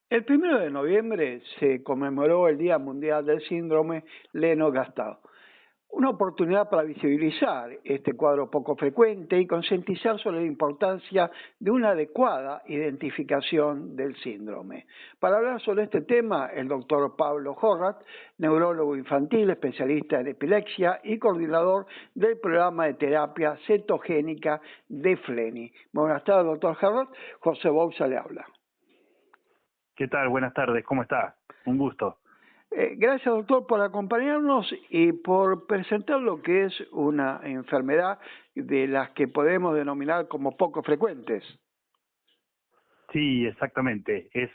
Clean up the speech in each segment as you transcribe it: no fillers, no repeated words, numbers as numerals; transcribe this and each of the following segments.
El 1 de noviembre se conmemoró el Día Mundial del Síndrome Lennox-Gastaut, una oportunidad para visibilizar este cuadro poco frecuente y concientizar sobre la importancia de una adecuada identificación del síndrome. Para hablar sobre este tema, el doctor Pablo Jorrat, neurólogo infantil, especialista en epilepsia y coordinador del programa de terapia cetogénica de FLENI. Buenas tardes, doctor Jorrat. José Bouza le habla. ¿Qué tal? Buenas tardes, ¿cómo está? Un gusto. Gracias, doctor, por acompañarnos y por presentar lo que es una enfermedad de las que podemos denominar como poco frecuentes. Sí, exactamente. Es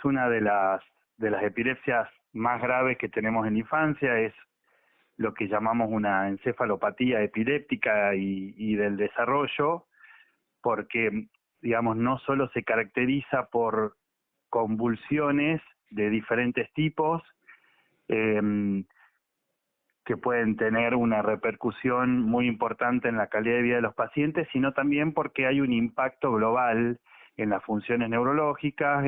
una de las epilepsias más graves que tenemos en la infancia. Es lo que llamamos una encefalopatía epiléptica y del desarrollo, porque, digamos, no solo se caracteriza por convulsiones de diferentes tipos, eh, que pueden tener una repercusión muy importante en la calidad de vida de los pacientes, sino también porque hay un impacto global en las funciones neurológicas,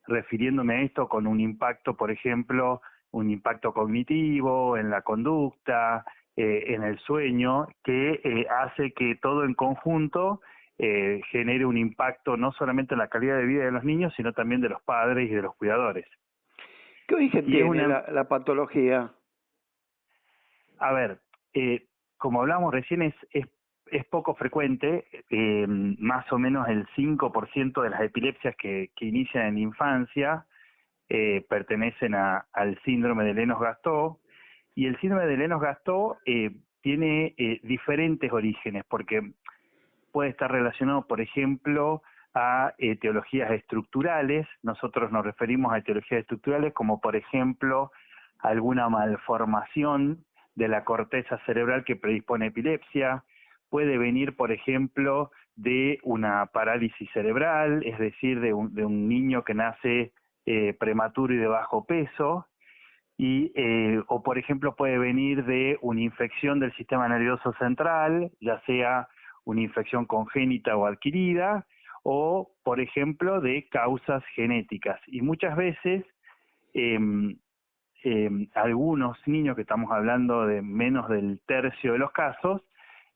refiriéndome a esto con un impacto, por ejemplo, un impacto cognitivo, en la conducta, en el sueño, que hace que todo en conjunto genere un impacto no solamente en la calidad de vida de los niños, sino también de los padres y de los cuidadores. ¿Qué origen Y es tiene una la patología? A ver, como hablamos recién, es poco frecuente, más o menos el 5% de las epilepsias que inician en la infancia pertenecen al síndrome de Lennox-Gastaut, y el síndrome de Lennox-Gastaut tiene diferentes orígenes, porque puede estar relacionado, por ejemplo, a etiologías estructurales. Nosotros nos referimos a etiologías estructurales como, por ejemplo, alguna malformación de la corteza cerebral que predispone a epilepsia. Puede venir, por ejemplo, de una parálisis cerebral, es decir, de un niño que nace prematuro y de bajo peso, o por ejemplo puede venir de una infección del sistema nervioso central, ya sea una infección congénita o adquirida, o por ejemplo de causas genéticas. Y muchas veces algunos niños, que estamos hablando de menos del tercio de los casos,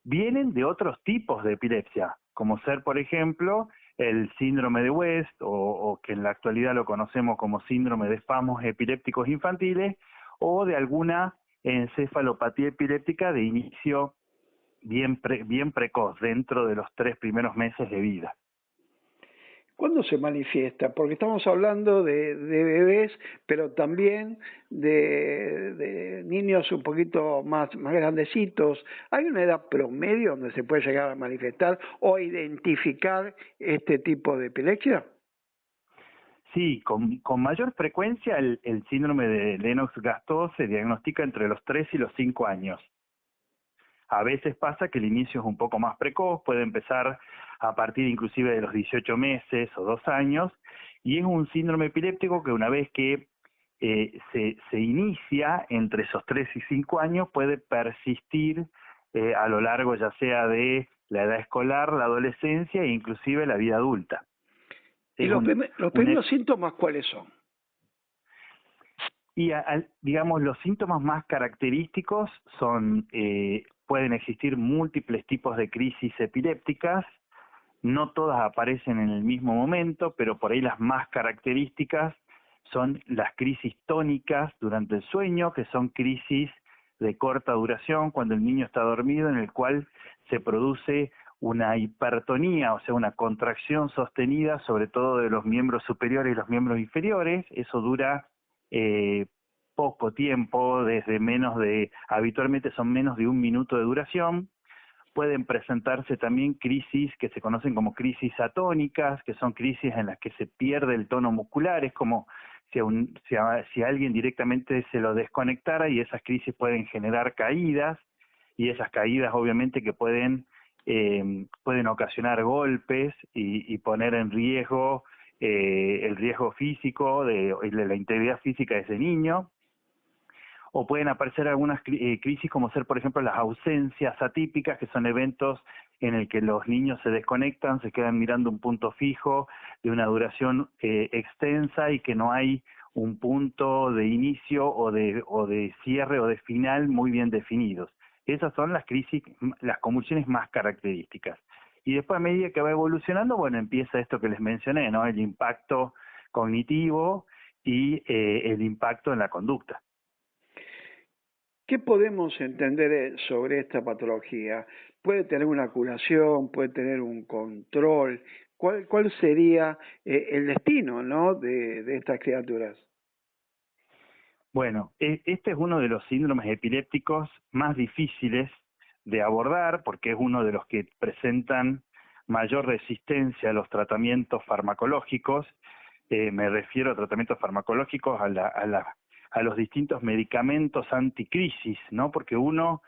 vienen de otros tipos de epilepsia, como ser, por ejemplo, el síndrome de West, o que en la actualidad lo conocemos como síndrome de espasmos epilépticos infantiles, o de alguna encefalopatía epiléptica de inicio bien precoz, dentro de los 3 primeros meses de vida. ¿Cuándo se manifiesta? Porque estamos hablando de bebés, pero también de niños un poquito más grandecitos. ¿Hay una edad promedio donde se puede llegar a manifestar o identificar este tipo de epilepsia? Sí, con mayor frecuencia el síndrome de Lennox-Gastaut se diagnostica entre los 3 y los 5 años. A veces pasa que el inicio es un poco más precoz, puede empezar a partir inclusive de los 18 meses o 2 años, y es un síndrome epiléptico que una vez que se inicia entre esos 3 y 5 años puede persistir a lo largo ya sea de la edad escolar, la adolescencia e inclusive la vida adulta. ¿Y Es los primeros síntomas cuáles son? digamos, los síntomas más característicos son, pueden existir múltiples tipos de crisis epilépticas, no todas aparecen en el mismo momento, pero por ahí las más características son las crisis tónicas durante el sueño, que son crisis de corta duración, cuando el niño está dormido, en el cual se produce una hipertonía, o sea, una contracción sostenida, sobre todo de los miembros superiores y los miembros inferiores. Eso dura poco tiempo, habitualmente son menos de 1 minuto de duración. Pueden presentarse también crisis que se conocen como crisis atónicas, que son crisis en las que se pierde el tono muscular. Es como si a alguien directamente se lo desconectara, y esas crisis pueden generar caídas, y esas caídas obviamente que pueden ocasionar golpes y poner en riesgo el riesgo físico de la integridad física de ese niño. O pueden aparecer algunas crisis como ser, por ejemplo, las ausencias atípicas, que son eventos en el que los niños se desconectan, se quedan mirando un punto fijo de una duración extensa y que no hay un punto de inicio o de cierre o de final muy bien definidos. Esas son las crisis, las convulsiones más características. Y después, a medida que va evolucionando, bueno, empieza esto que les mencioné, ¿no? El impacto cognitivo y el impacto en la conducta. ¿Qué podemos entender sobre esta patología? ¿Puede tener una curación? ¿Puede tener un control? ¿Cuál sería el destino, ¿no?, de estas criaturas? Bueno, este es uno de los síndromes epilépticos más difíciles de abordar porque es uno de los que presentan mayor resistencia a los tratamientos farmacológicos. Me refiero a tratamientos farmacológicos a los distintos medicamentos anticrisis, ¿no? Porque uno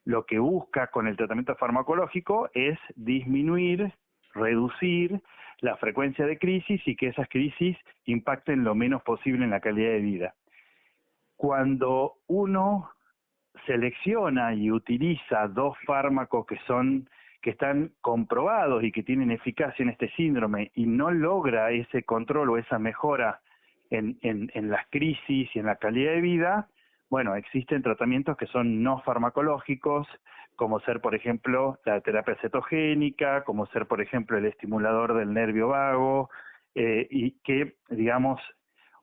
lo que busca con el tratamiento farmacológico es disminuir, reducir la frecuencia de crisis y que esas crisis impacten lo menos posible en la calidad de vida. Cuando uno selecciona y utiliza dos fármacos que están comprobados y que tienen eficacia en este síndrome y no logra ese control o esa mejora en las crisis y en la calidad de vida, bueno, existen tratamientos que son no farmacológicos, como ser, por ejemplo, la terapia cetogénica, como ser, por ejemplo, el estimulador del nervio vago, y que, digamos,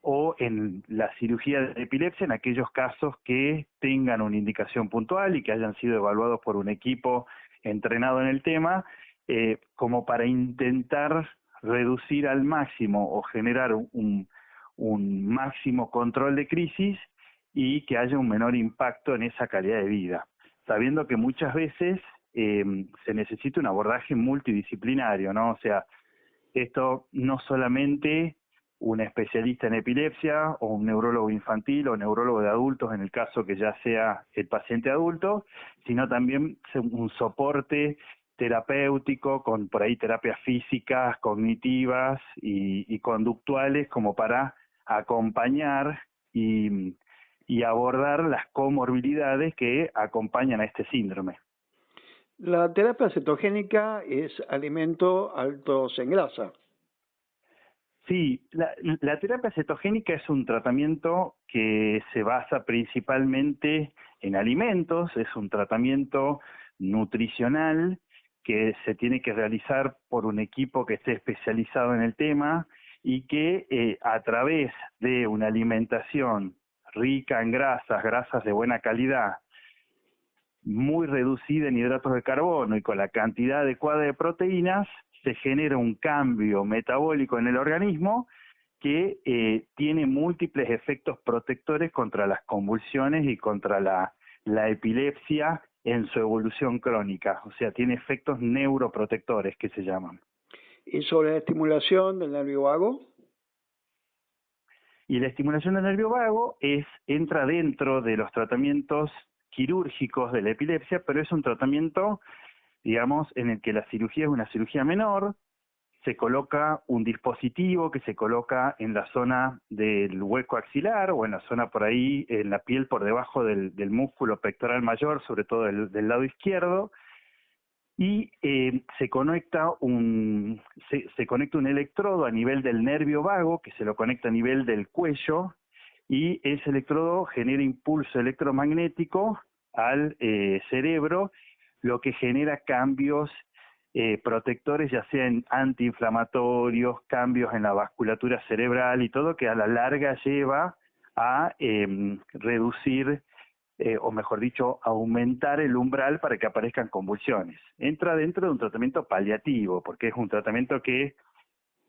o en la cirugía de epilepsia en aquellos casos que tengan una indicación puntual y que hayan sido evaluados por un equipo entrenado en el tema, como para intentar reducir al máximo o generar un máximo control de crisis y que haya un menor impacto en esa calidad de vida, sabiendo que muchas veces se necesita un abordaje multidisciplinario, ¿no? O sea, esto no solamente un especialista en epilepsia o un neurólogo infantil o neurólogo de adultos en el caso que ya sea el paciente adulto, sino también un soporte terapéutico con por ahí terapias físicas, cognitivas y conductuales como para acompañar y abordar las comorbilidades que acompañan a este síndrome. La terapia cetogénica es alimento altos en grasa. Sí, la terapia cetogénica es un tratamiento que se basa principalmente en alimentos, es un tratamiento nutricional que se tiene que realizar por un equipo que esté especializado en el tema y que a través de una alimentación rica en grasas de buena calidad, muy reducida en hidratos de carbono y con la cantidad adecuada de proteínas, se genera un cambio metabólico en el organismo que tiene múltiples efectos protectores contra las convulsiones y contra la epilepsia en su evolución crónica. O sea, tiene efectos neuroprotectores que se llaman. ¿Y sobre la estimulación del nervio vago? Y la estimulación del nervio vago entra dentro de los tratamientos quirúrgicos de la epilepsia, pero es un tratamiento, digamos, en el que la cirugía es una cirugía menor, se coloca un dispositivo que se coloca en la zona del hueco axilar o en la zona por ahí, en la piel por debajo del músculo pectoral mayor, sobre todo del lado izquierdo, y se conecta un electrodo a nivel del nervio vago, que se lo conecta a nivel del cuello, y ese electrodo genera impulso electromagnético al cerebro, lo que genera cambios protectores, ya sean antiinflamatorios, cambios en la vasculatura cerebral y todo, que a la larga lleva a reducir, o mejor dicho, aumentar el umbral para que aparezcan convulsiones. Entra dentro de un tratamiento paliativo, porque es un tratamiento que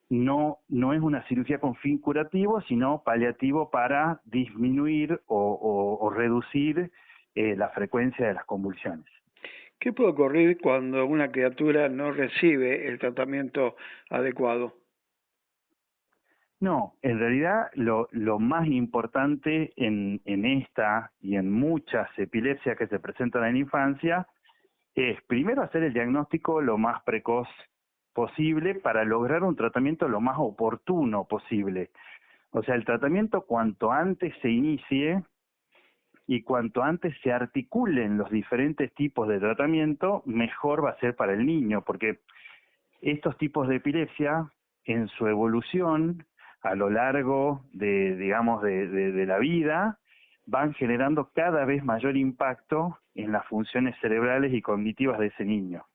no es una cirugía con fin curativo, sino paliativo para disminuir o reducir la frecuencia de las convulsiones. ¿Qué puede ocurrir cuando una criatura no recibe el tratamiento adecuado? No, en realidad lo más importante en esta y en muchas epilepsias que se presentan en la infancia es primero hacer el diagnóstico lo más precoz posible para lograr un tratamiento lo más oportuno posible. O sea, el tratamiento cuanto antes se inicie y cuanto antes se articulen los diferentes tipos de tratamiento, mejor va a ser para el niño, porque estos tipos de epilepsia, en su evolución, a lo largo de, digamos, de la vida, van generando cada vez mayor impacto en las funciones cerebrales y cognitivas de ese niño.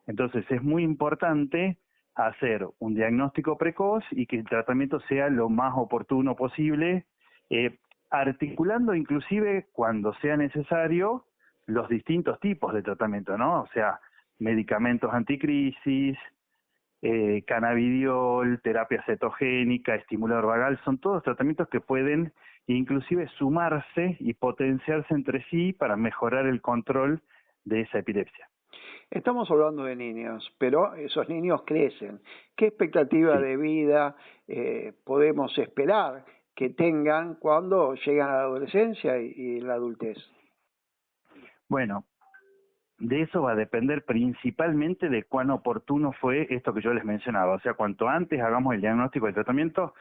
Entonces es muy importante hacer un diagnóstico precoz y que el tratamiento sea lo más oportuno posible, articulando inclusive cuando sea necesario los distintos tipos de tratamiento, ¿no? O sea, medicamentos anticrisis, cannabidiol, terapia cetogénica, estimulador vagal, son todos tratamientos que pueden inclusive sumarse y potenciarse entre sí para mejorar el control de esa epilepsia. Estamos hablando de niños, pero esos niños crecen. ¿Qué expectativa Sí. de vida podemos esperar que tengan cuando llegan a la adolescencia y la adultez? Bueno, de eso va a depender principalmente de cuán oportuno fue esto que yo les mencionaba. O sea, cuanto antes hagamos el diagnóstico y tratamiento,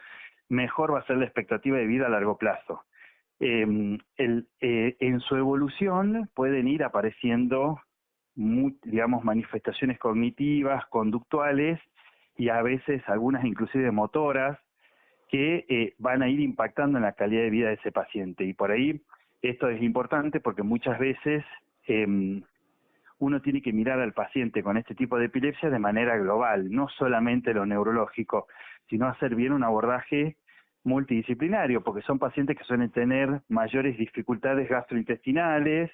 mejor va a ser la expectativa de vida a largo plazo. En su evolución pueden ir apareciendo, digamos, manifestaciones cognitivas, conductuales y a veces algunas inclusive motoras que van a ir impactando en la calidad de vida de ese paciente. Y por ahí esto es importante porque muchas veces uno tiene que mirar al paciente con este tipo de epilepsia de manera global, no solamente lo neurológico, sino hacer bien un abordaje multidisciplinario, porque son pacientes que suelen tener mayores dificultades gastrointestinales,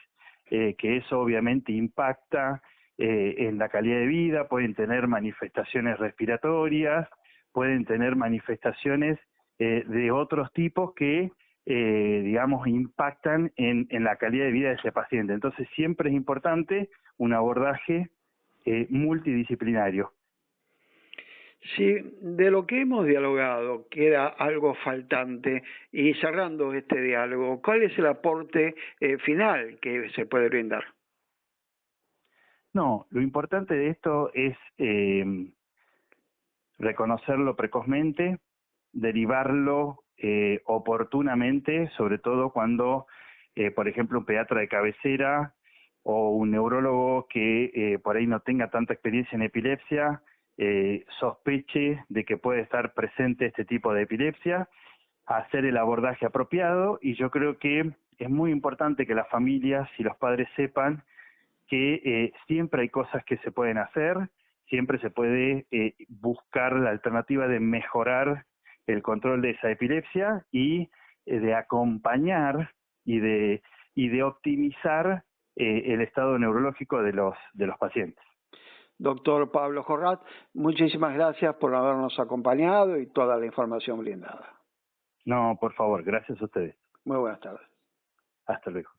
que eso obviamente impacta en la calidad de vida, pueden tener manifestaciones respiratorias, pueden tener manifestaciones de otros tipos que digamos, impactan en la calidad de vida de ese paciente. Entonces siempre es importante un abordaje multidisciplinario. Si de lo que hemos dialogado queda algo faltante y cerrando este diálogo, ¿cuál es el aporte final que se puede brindar? No, lo importante de esto es reconocerlo precozmente, derivarlo oportunamente, sobre todo cuando, por ejemplo, un pediatra de cabecera o un neurólogo que por ahí no tenga tanta experiencia en epilepsia, sospeche de que puede estar presente este tipo de epilepsia, hacer el abordaje apropiado, y yo creo que es muy importante que las familias y los padres sepan que siempre hay cosas que se pueden hacer, siempre se puede buscar la alternativa de mejorar el control de esa epilepsia y de acompañar y de optimizar el estado neurológico de los pacientes. Doctor Pablo Jorrat, muchísimas gracias por habernos acompañado y toda la información brindada. No, por favor, gracias a ustedes. Muy buenas tardes. Hasta luego.